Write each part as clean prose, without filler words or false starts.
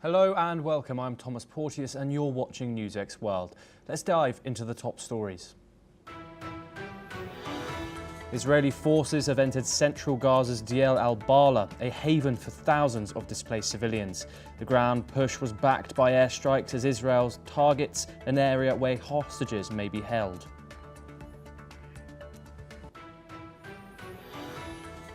Hello and welcome, I'm Thomas Porteous and you're watching NewsX World. Let's dive into the top stories. Israeli forces have entered central Gaza's Deir al-Bala, a haven for thousands of displaced civilians. The ground push was backed by airstrikes as Israel targets an area where hostages may be held.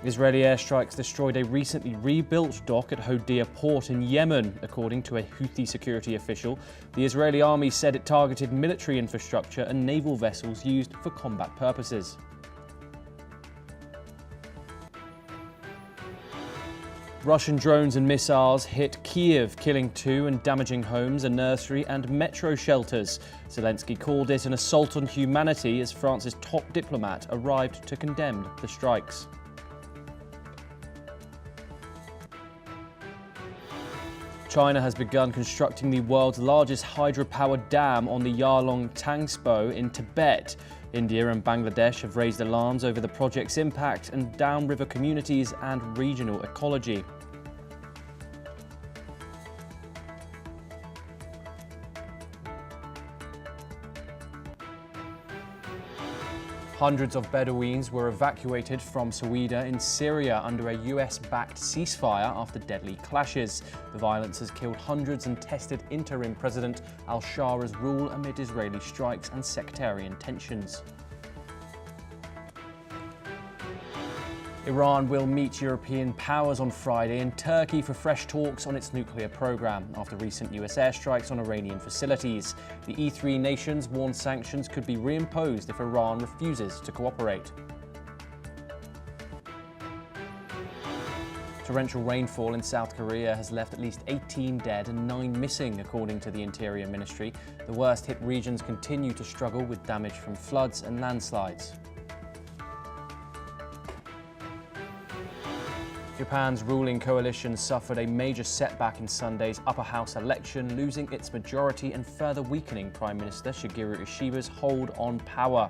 Israeli airstrikes destroyed a recently rebuilt dock at Hodeidah Port in Yemen, according to a Houthi security official. The Israeli army said it targeted military infrastructure and naval vessels used for combat purposes. Russian drones and missiles hit Kyiv, killing 2 and damaging homes, a nursery and metro shelters. Zelensky called it an assault on humanity as France's top diplomat arrived to condemn the strikes. China has begun constructing the world's largest hydropower dam on the Yarlung Tangspo in Tibet. India and Bangladesh have raised alarms over the project's impact and downriver communities and regional ecology. Hundreds of Bedouins were evacuated from Sawida in Syria under a US-backed ceasefire after deadly clashes. The violence has killed hundreds and tested interim President al-Shara's rule amid Israeli strikes and sectarian tensions. Iran will meet European powers on Friday in Turkey for fresh talks on its nuclear program after recent US airstrikes on Iranian facilities. The E3 nations warn sanctions could be reimposed if Iran refuses to cooperate. Torrential rainfall in South Korea has left at least 18 dead and 9 missing, according to the Interior Ministry. The worst-hit regions continue to struggle with damage from floods and landslides. Japan's ruling coalition suffered a major setback in Sunday's upper house election, losing its majority and further weakening Prime Minister Shigeru Ishiba's hold on power.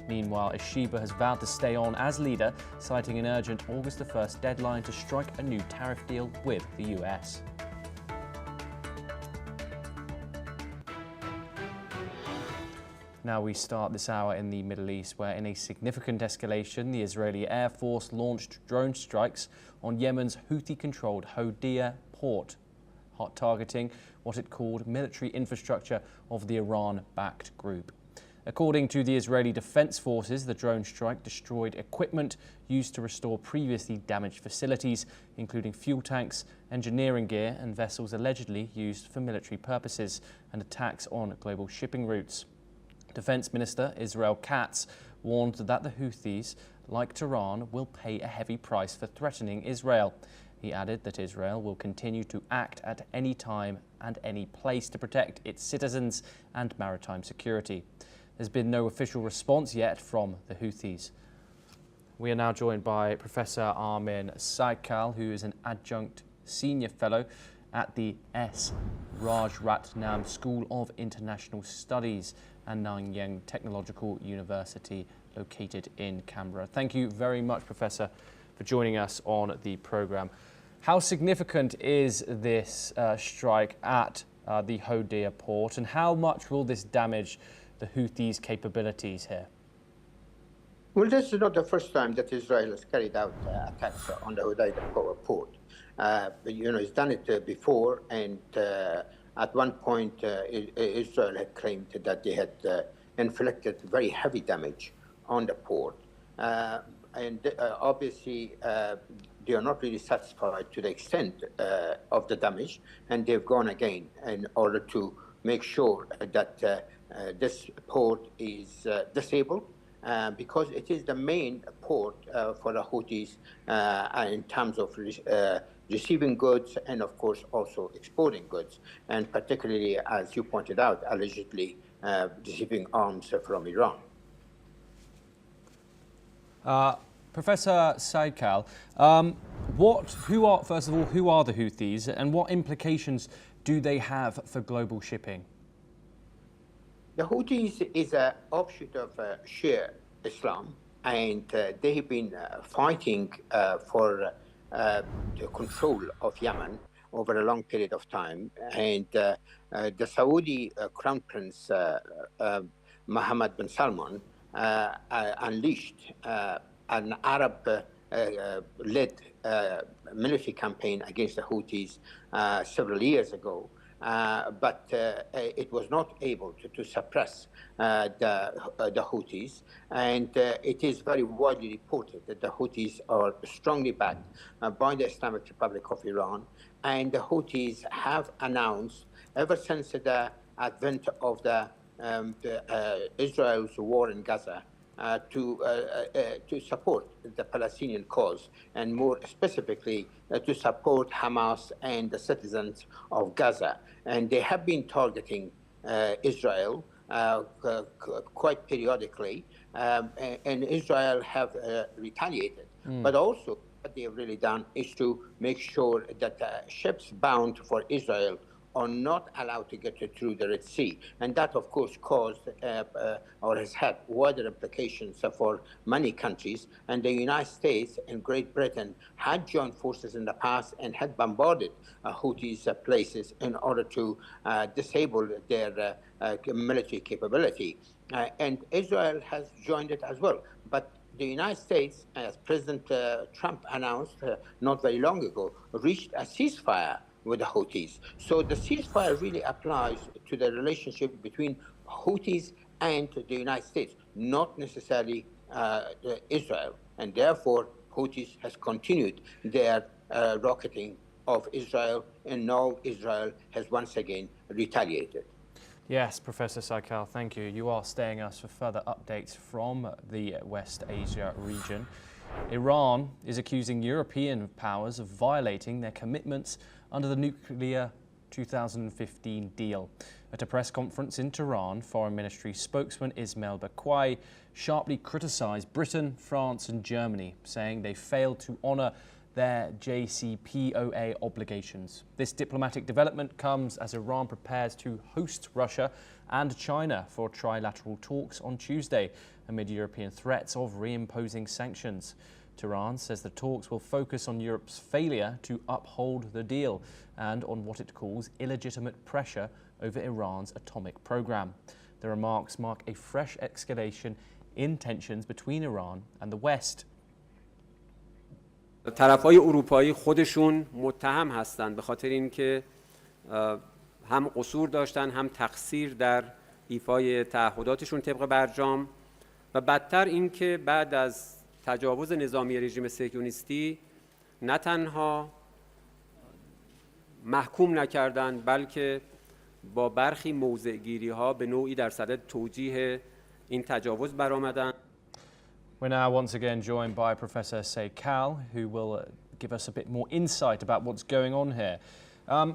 Meanwhile, Ishiba has vowed to stay on as leader, citing an urgent August 1st deadline to strike a new tariff deal with the US. Now we start this hour in the Middle East, where in a significant escalation, the Israeli Air Force launched drone strikes on Yemen's Houthi-controlled Hodeidah Port, targeting what it called military infrastructure of the Iran-backed group. According to the Israeli Defense Forces, the drone strike destroyed equipment used to restore previously damaged facilities, including fuel tanks, engineering gear, and vessels allegedly used for military purposes, and attacks on global shipping routes. Defense Minister Israel Katz warned that the Houthis, like Tehran, will pay a heavy price for threatening Israel. He added that Israel will continue to act at any time and any place to protect its citizens and maritime security. There's been no official response yet from the Houthis. We are now joined by Professor Armin Saikal, who is an adjunct senior fellow at the S. Rajratnam School of International Studies and Nanyang Technological University, located in Canberra. Thank you very much, Professor, for joining us on the programme. How significant is this strike at the Hodeidah port, and how much will this damage the Houthis' capabilities here? Well, this is not the first time that Israel has carried out attacks on the Hodeidah port. It's done it before, and at one point, Israel had claimed that they had inflicted very heavy damage on the port. Obviously, they are not really satisfied to the extent of the damage, and they've gone again in order to make sure that this port is disabled, because it is the main port for the Houthis in terms of receiving goods and, of course, also exporting goods, and particularly, as you pointed out, allegedly receiving arms from Iran. Professor Saikal, first of all, who are the Houthis, and what implications do they have for global shipping? The Houthis is an offshoot of Shia Islam, and they have been fighting for the control of Yemen over a long period of time. And the Saudi Crown Prince Mohammed bin Salman unleashed an Arab-led military campaign against the Houthis several years ago. But it was not able to suppress the Houthis, and it is very widely reported that the Houthis are strongly backed by the Islamic Republic of Iran, and the Houthis have announced, ever since the advent of Israel's war in Gaza, to support the Palestinian cause, and more specifically to support Hamas and the citizens of Gaza. And they have been targeting Israel quite periodically, and Israel have retaliated. But also what they have really done is to make sure that ships bound for Israel are not allowed to get through the Red Sea. And that, of course, caused or has had wider implications for many countries. And the United States and Great Britain had joined forces in the past and had bombarded Houthis' places in order to disable their military capability. And Israel has joined it as well. But the United States, as President Trump announced not very long ago, reached a ceasefire with the Houthis. So the ceasefire really applies to the relationship between Houthis and the United States, not necessarily Israel. And therefore, Houthis has continued their rocketing of Israel, and now Israel has once again retaliated. Yes, Professor Saikal, thank you. You are staying us for further updates from the West Asia region. Iran is accusing European powers of violating their commitments under the nuclear 2015 deal. At a press conference in Tehran, Foreign Ministry spokesman Ismail Baqai sharply criticised Britain, France and Germany, saying they failed to honour their JCPOA obligations. This diplomatic development comes as Iran prepares to host Russia and China for trilateral talks on Tuesday, amid European threats of reimposing sanctions. Tehran says the talks will focus on Europe's failure to uphold the deal and on what it calls illegitimate pressure over Iran's atomic program. The remarks mark a fresh escalation in tensions between Iran and the West. طرفای اروپایی خودشون متهم هستند به خاطر اینکه هم قصور داشتن هم تقصیر در ایفای تعهداتشون طبق برجام و بدتر اینکه بعد از تجاوز نظامی رژیم صهیونیستی نه تنها محکوم نکردند بلکه با برخی موضع‌گیری‌ها به نوعی در صدد توجیه این تجاوز برآمدند. We're now once again joined by Professor Saikal, who will give us a bit more insight about what's going on here.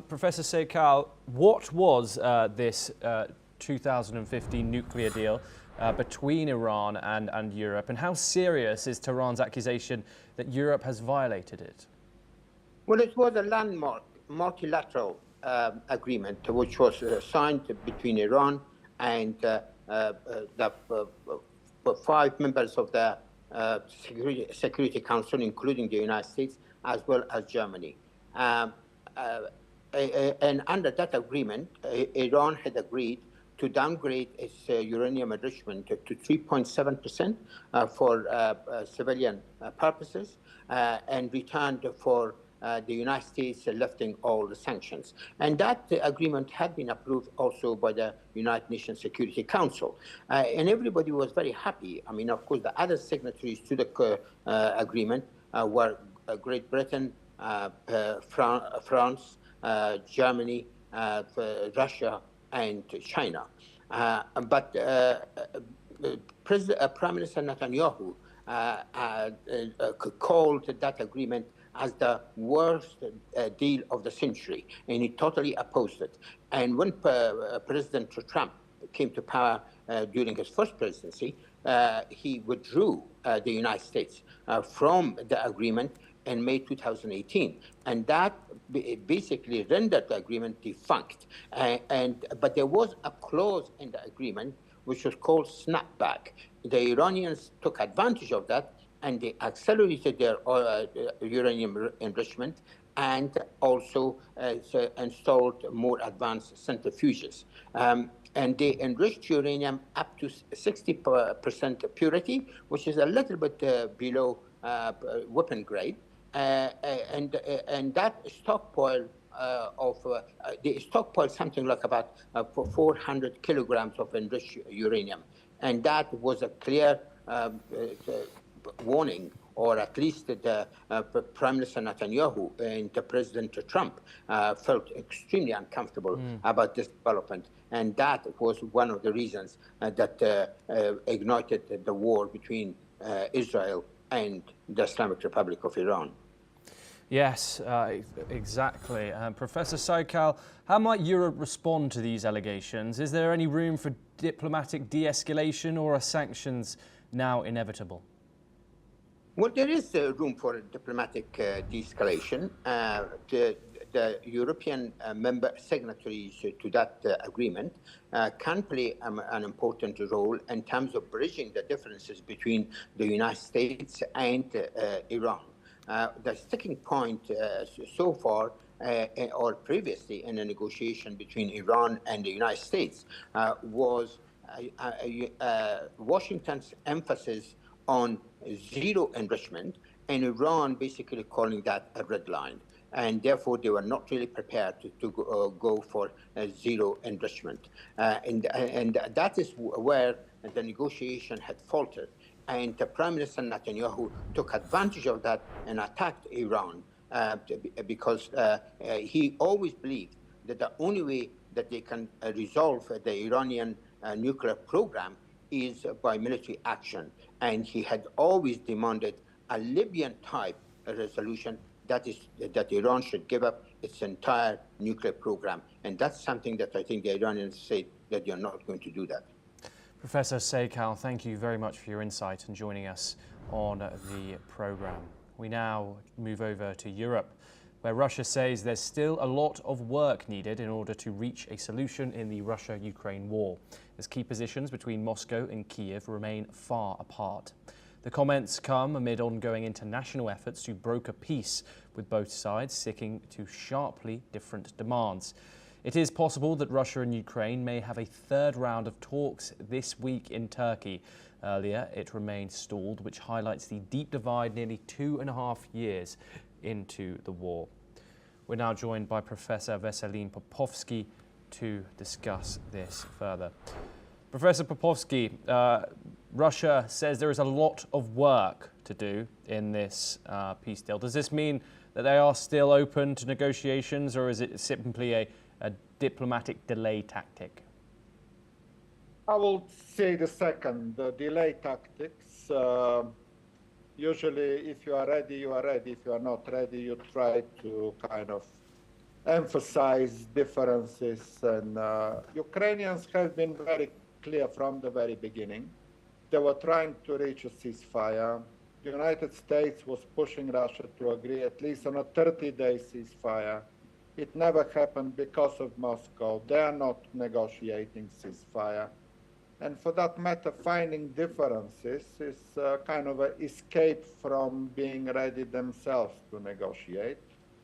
Professor Saikal, what was this 2015 nuclear deal between Iran and Europe, and how serious is Tehran's accusation that Europe has violated it? Well, it was a landmark multilateral agreement which was signed between Iran and the 5 members of the Security Council, including the United States, as well as Germany. And under that agreement, Iran had agreed to downgrade its uranium enrichment to 3.7% for civilian purposes and returned for the United States lifting all the sanctions. And that agreement had been approved also by the United Nations Security Council. And everybody was very happy. I mean, of course, the other signatories to the agreement were Great Britain, France, Germany, Russia, and China. But Prime Minister Netanyahu called that agreement as the worst deal of the century, and he totally opposed it. And when President Trump came to power during his first presidency, he withdrew the United States from the agreement in May 2018, and that basically rendered the agreement defunct. But there was a clause in the agreement which was called snapback. The Iranians took advantage of that, and they accelerated their uranium enrichment and also installed more advanced centrifuges. And they enriched uranium up to 60% purity, which is a little bit below weapon grade. And that stockpile they stockpiled something like about 400 kilograms of enriched uranium. And that was a clear warning, or at least the Prime Minister Netanyahu and the President Trump felt extremely uncomfortable about this development. And that was one of the reasons that ignited the war between Israel and the Islamic Republic of Iran. Yes, exactly. Professor Saikal, how might Europe respond to these allegations? Is there any room for diplomatic de-escalation, or are sanctions now inevitable? Well, there is room for diplomatic de-escalation. The European member signatories to that agreement can play an important role in terms of bridging the differences between the United States and Iran. The sticking point so far, or previously in a negotiation between Iran and the United States, was Washington's emphasis on zero enrichment, and Iran basically calling that a red line. And therefore, they were not really prepared to go for zero enrichment. And that is where the negotiation had faltered. And the Prime Minister Netanyahu took advantage of that and attacked Iran because he always believed that the only way that they can resolve the Iranian nuclear program is by military action. And he had always demanded a Libyan-type resolution, that Iran should give up its entire nuclear program. And that's something that I think the Iranians say that they're not going to do that. Professor Saikal, thank you very much for your insight and joining us on the programme. We now move over to Europe, where Russia says there's still a lot of work needed in order to reach a solution in the Russia-Ukraine war, as key positions between Moscow and Kiev remain far apart. The comments come amid ongoing international efforts to broker peace, with both sides sticking to sharply different demands. It is possible that Russia and Ukraine may have a third round of talks this week in Turkey. Earlier, it remained stalled, which highlights the deep divide nearly 2.5 years into the war. We're now joined by Professor Veselin Popovsky to discuss this further. Professor Popovsky, Russia says there is a lot of work to do in this peace deal. Does this mean that they are still open to negotiations, or is it simply a diplomatic delay tactic? I will say the second, the delay tactics. Usually, if you are ready, you are ready. If you are not ready, you try to kind of emphasize differences. And Ukrainians have been very clear from the very beginning. They were trying to reach a ceasefire. The United States was pushing Russia to agree at least on a 30-day ceasefire. It never happened because of Moscow. They are not negotiating ceasefire. And for that matter, finding differences is kind of an escape from being ready themselves to negotiate.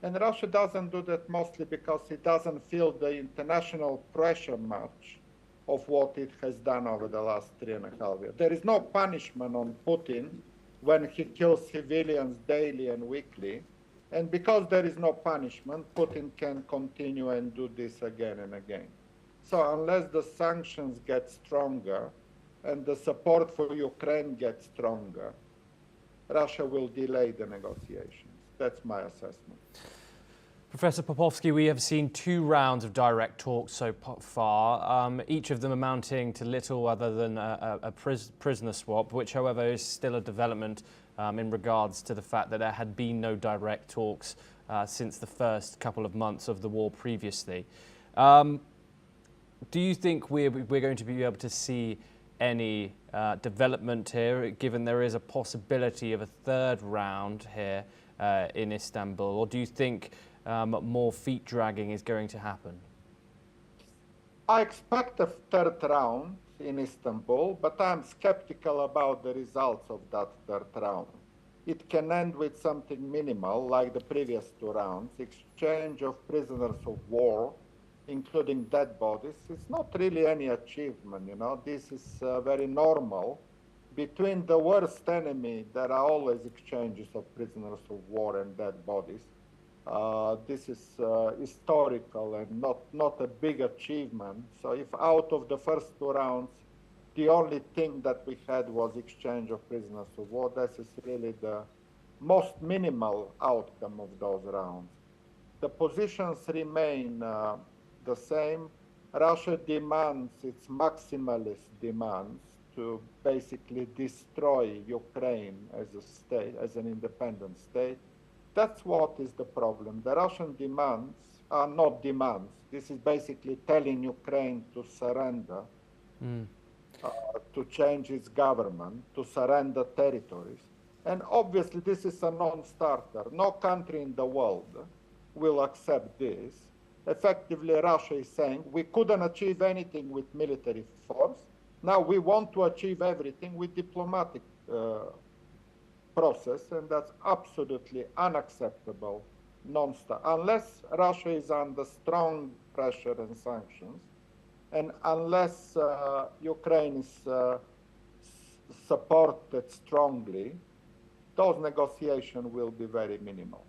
And Russia doesn't do that mostly because it doesn't feel the international pressure much of what it has done over the last 3.5 years. There is no punishment on Putin when he kills civilians daily and weekly. And because there is no punishment, Putin can continue and do this again and again. So unless the sanctions get stronger and the support for Ukraine gets stronger, Russia will delay the negotiations. That's my assessment. Professor Popovsky, we have seen 2 rounds of direct talks so far, each of them amounting to little other than a prisoner swap, which, however, is still a development in regards to the fact that there had been no direct talks since the first couple of months of the war previously. Do you think we're going to be able to see any development here, given there is a possibility of a third round here in Istanbul, or do you think more feet dragging is going to happen? I expect a third round in Istanbul, but I'm skeptical about the results of that third round. it can end with something minimal, like the previous two rounds, exchange of prisoners of war, including dead bodies. It's not really any achievement, you know. This is very normal. Between the worst enemy, there are always exchanges of prisoners of war and dead bodies. This is historical and not a big achievement. So if out of the first two rounds, the only thing that we had was exchange of prisoners of war, this is really the most minimal outcome of those rounds. The positions remain the same. Russia demands its maximalist demands to basically destroy Ukraine as a state, as an independent state. That's what is the problem. The Russian demands are not demands. This is basically telling Ukraine to surrender, to change its government, to surrender territories. And obviously this is a non-starter. No country in the world will accept this. Effectively, Russia is saying, we couldn't achieve anything with military force. Now we want to achieve everything with diplomatic process, and that's absolutely unacceptable, unless Russia is under strong pressure and sanctions, and unless Ukraine is supported strongly, those negotiations will be very minimal.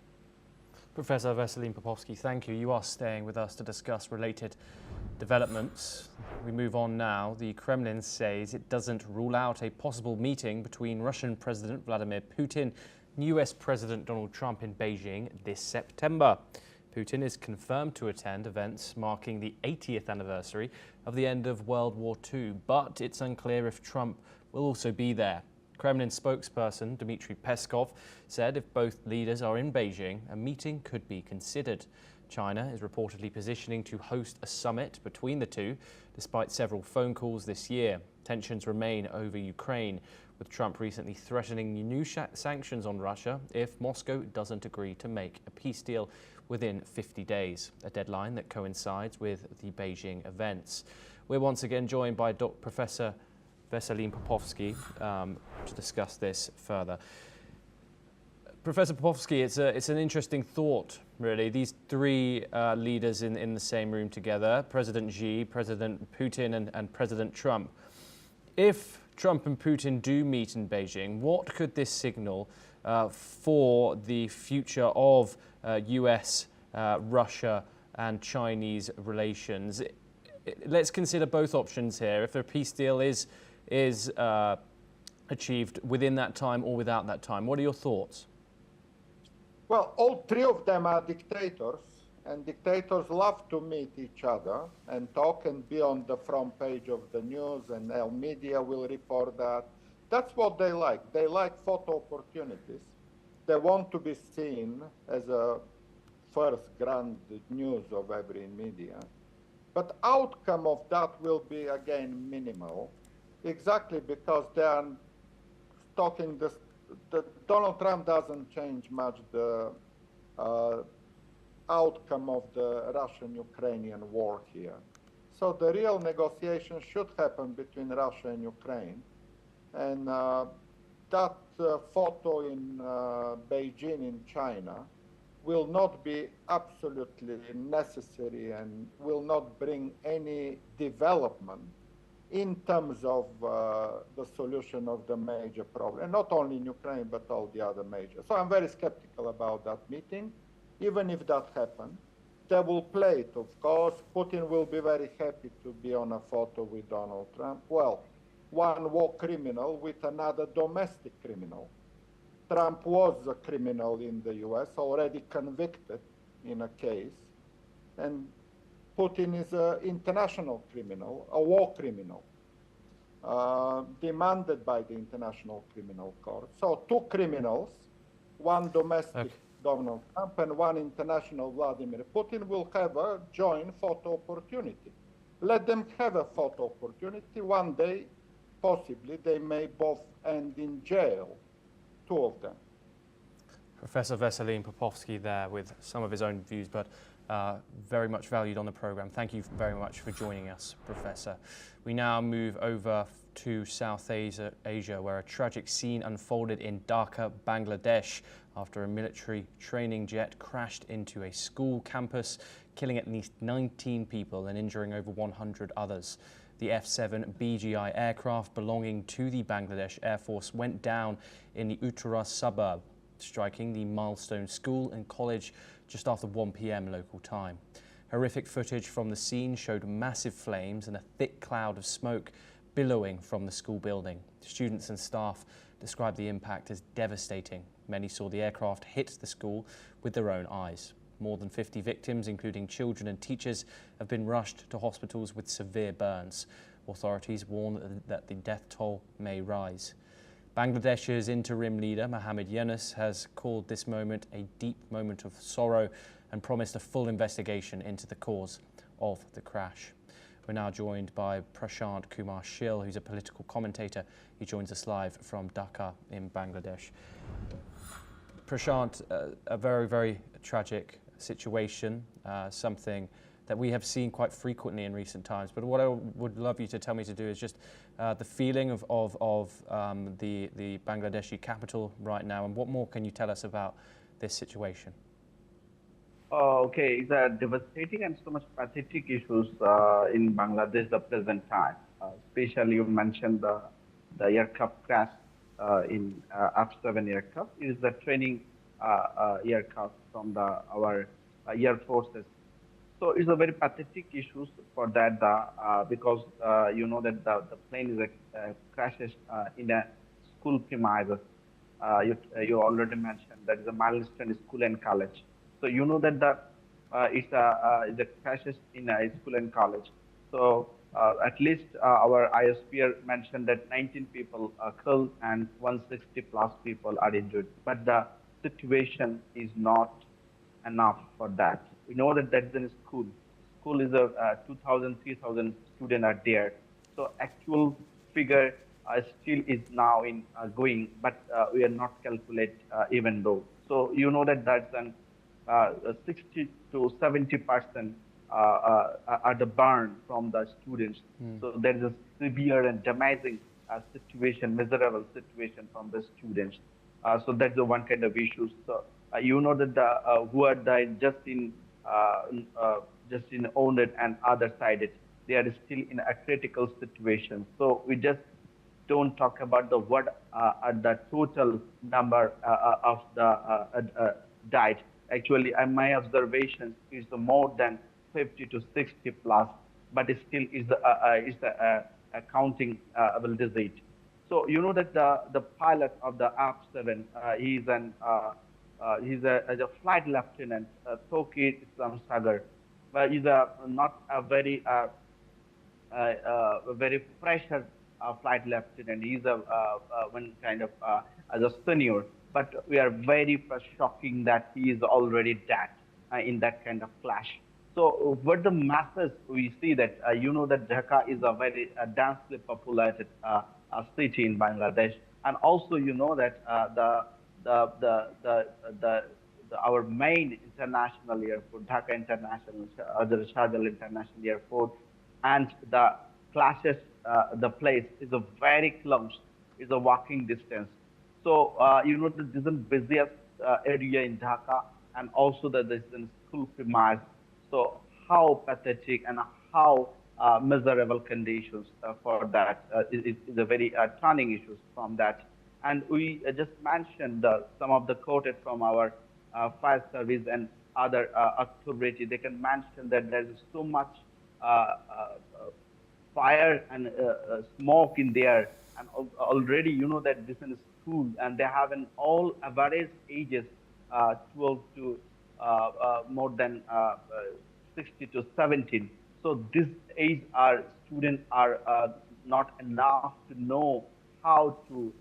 Professor Veselin Popovsky, thank you. You are staying with us to discuss related developments. We move on now. The Kremlin says it doesn't rule out a possible meeting between Russian President Vladimir Putin and US President Donald Trump in Beijing this September. Putin is confirmed to attend events marking the 80th anniversary of the end of World War II, but it's unclear if Trump will also be there. Kremlin spokesperson Dmitry Peskov said if both leaders are in Beijing, a meeting could be considered. China is reportedly positioning to host a summit between the two, despite several phone calls this year. Tensions remain over Ukraine, with Trump recently threatening new sanctions on Russia if Moscow doesn't agree to make a peace deal within 50 days, a deadline that coincides with the Beijing events. We're once again joined by Professor Veselin Popovsky to discuss this further. Professor Popovsky, it's an interesting thought, really. These three leaders in the same room together, President Xi, President Putin and President Trump. If Trump and Putin do meet in Beijing, what could this signal for the future of US, Russia and Chinese relations? Let's consider both options here. If a peace deal is achieved within that time or without that time, what are your thoughts? Well, all three of them are dictators, and dictators love to meet each other and talk and be on the front page of the news, and our media will report that. That's what they like. They like photo opportunities. They want to be seen as a first grand news of every media. But outcome of that will be, again, minimal, exactly because they are talking this. Donald Trump doesn't change much the outcome of the Russian-Ukrainian war here. So the real negotiation should happen between Russia and Ukraine. And that photo in Beijing in China will not be absolutely necessary and will not bring any development in terms of the solution of the major problem, and not only in Ukraine, but all the other major. So I'm very skeptical about that meeting. Even if that happens, they will play it, of course. Putin will be very happy to be on a photo with Donald Trump. Well, one war criminal with another domestic criminal. Trump was a criminal in the US, already convicted in a case, and Putin is an international criminal, a war criminal, demanded by the International Criminal Court. So two criminals, one domestic Donald Trump and one international Vladimir Putin, will have a joint photo opportunity. Let them have a photo opportunity. One day, possibly, they may both end in jail, two of them. Professor Veselin Popovsky there with some of his own views, but very much valued on the program. Thank you very much for joining us, Professor. We now move over to South Asia, where a tragic scene unfolded in Dhaka, Bangladesh, after a military training jet crashed into a school campus, killing at least 19 people and injuring over 100 others. The F-7 BGI aircraft belonging to the Bangladesh Air Force went down in the Uttara suburb, striking the Milestone School and college just after 1 p.m. local time. Horrific footage from the scene showed massive flames and a thick cloud of smoke billowing from the school building. Students and staff described the impact as devastating. Many saw the aircraft hit the school with their own eyes. More than 50 victims, including children and teachers, have been rushed to hospitals with severe burns. Authorities warn that the death toll may rise. Bangladesh's interim leader, Mohammed Yunus, has called this moment a deep moment of sorrow and promised a full investigation into the cause of the crash. We're now joined by Prashant Kumar Shil, who's a political commentator. He joins us live from Dhaka in Bangladesh. Prashant, a very, very tragic situation, something that we have seen quite frequently in recent times. But what I would love you to tell me to do is just the feeling of the Bangladeshi capital right now, and what more can you tell us about this situation? Okay, it's a devastating and so much pathetic issues in Bangladesh the present time. Especially you mentioned the aircraft crash in F-7 aircraft. It is the training aircraft from our air forces. So it's a very pathetic issue for that because you know that the plane is crashes in a school premises. You already mentioned that is a Milestone School and college. So you know that it's a crashes in a school and college. So at least our ISPR mentioned that 19 people are killed and 160 plus people are injured. But the situation is not enough for that. We know that that's in school. School is 2,000, 3,000 students are there. So actual figure still is now in going, but we are not calculate even though. So you know that that's an 60 to 70% are the burn from the students. So there is a severe and damaging situation, miserable situation from the students. So that's the one kind of issue. So you know that who are died just in owned and other sided, they are still in a critical situation. So we just don't talk about the what are the total number of the died. Actually, my observation is more than 50 to 60 plus, but it still is the counting will digit. So you know that the pilot of the F-7, he's a flight lieutenant, Toki Islam Sagar, but he's not a very pressure flight lieutenant. He's one kind of as a senior. But we are very shocking that he is already dead in that kind of clash. So what the masses we see that you know that Dhaka is a very densely populated city in Bangladesh, and also you know that our main international airport, Dhaka International, Sharjah International Airport, and the clashes, the place is a very close, is a walking distance. So, you know, this is the busiest area in Dhaka, and also that this is in school premise. So, how pathetic and how miserable conditions for that is a very turning issues from that. And we just mentioned some of the quoted from our fire service and other authority. They can mention that there is so much fire and smoke in there, and already you know that this is school, and they have an all average ages 12 to more than 60 to 17. So this age our students are not enough to know how to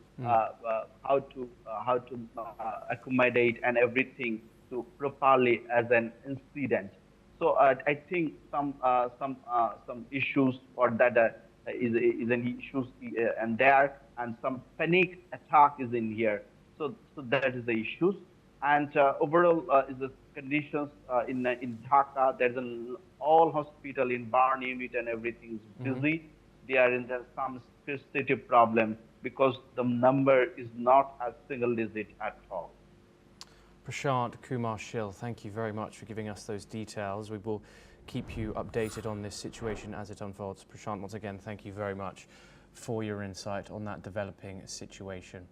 accommodate and everything to properly as an incident. So I think some issues for that is an issues and there, and some panic attack is in here. So that is the issues, and overall is the conditions in Dhaka. There's an all hospital in burn unit and everything is busy. They are in some multifaceted problem because the number is not a single digit at all. Prashant Kumar Shil, thank you very much for giving us those details. We will keep you updated on this situation as it unfolds. Prashant, once again, thank you very much for your insight on that developing situation.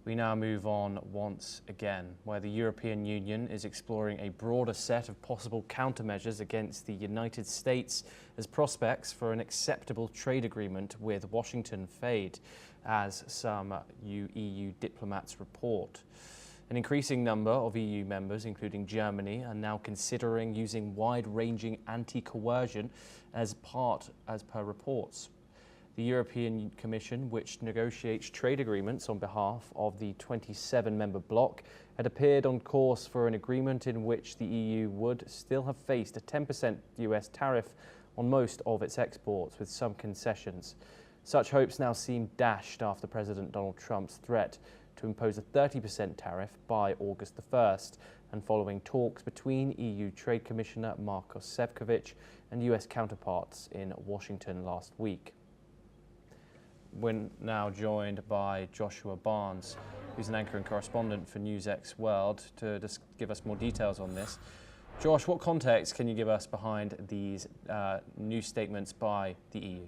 We now move on once again, where the European Union is exploring a broader set of possible countermeasures against the United States as prospects for an acceptable trade agreement with Washington fade, as some EU diplomats report. An increasing number of EU members, including Germany, are now considering using wide-ranging anti-coercion as per reports. The European Commission, which negotiates trade agreements on behalf of the 27-member bloc, had appeared on course for an agreement in which the EU would still have faced a 10% US tariff on most of its exports, with some concessions. Such hopes now seem dashed after President Donald Trump's threat to impose a 30% tariff by August the 1st, and following talks between EU Trade Commissioner Markus Šefčovič and US counterparts in Washington last week. We're now joined by Joshua Barnes, who's an anchor and correspondent for NewsX World, to just give us more details on this. Josh, what context can you give us behind these new statements by the EU?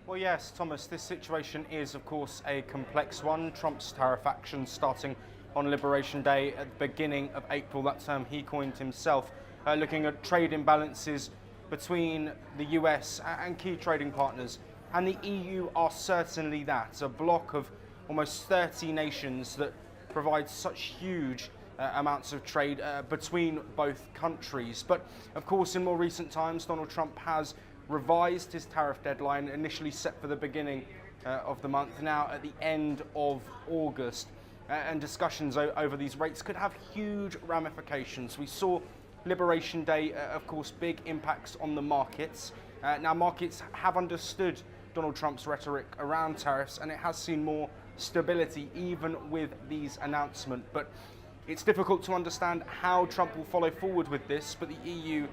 Well, yes, Thomas, this situation is, of course, a complex one. Trump's tariff actions starting on Liberation Day at the beginning of April, that term he coined himself, looking at trade imbalances between the US and key trading partners. And the EU are certainly that, a bloc of almost 30 nations that provide such huge amounts of trade between both countries. But of course, in more recent times, Donald Trump has revised his tariff deadline, initially set for the beginning of the month, now at the end of August. And discussions over these rates could have huge ramifications. We saw Liberation Day, of course, big impacts on the markets. Now, markets have understood Donald Trump's rhetoric around tariffs, and it has seen more stability even with these announcements. But it's difficult to understand how Trump will follow forward with this, but the EU,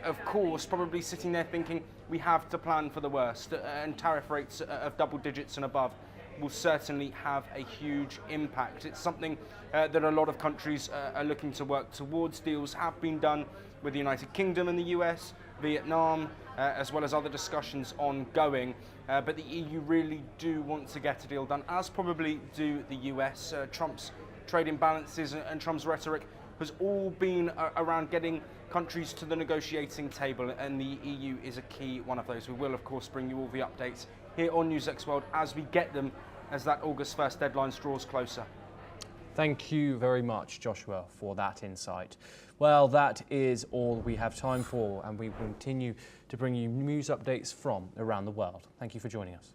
of course, probably sitting there thinking we have to plan for the worst, and tariff rates of double digits and above will certainly have a huge impact. It's something that a lot of countries are looking to work towards. Deals have been done with the United Kingdom and the US, Vietnam, as well as other discussions ongoing. But the EU really do want to get a deal done, as probably do the US. Trump's trade imbalances and Trump's rhetoric has all been around getting countries to the negotiating table, and the EU is a key one of those. We will, of course, bring you all the updates here on NewsX World as we get them, as that August 1st deadline draws closer. Thank you very much, Joshua, for that insight. Well, that is all we have time for, and we will continue to bring you news updates from around the world. Thank you for joining us.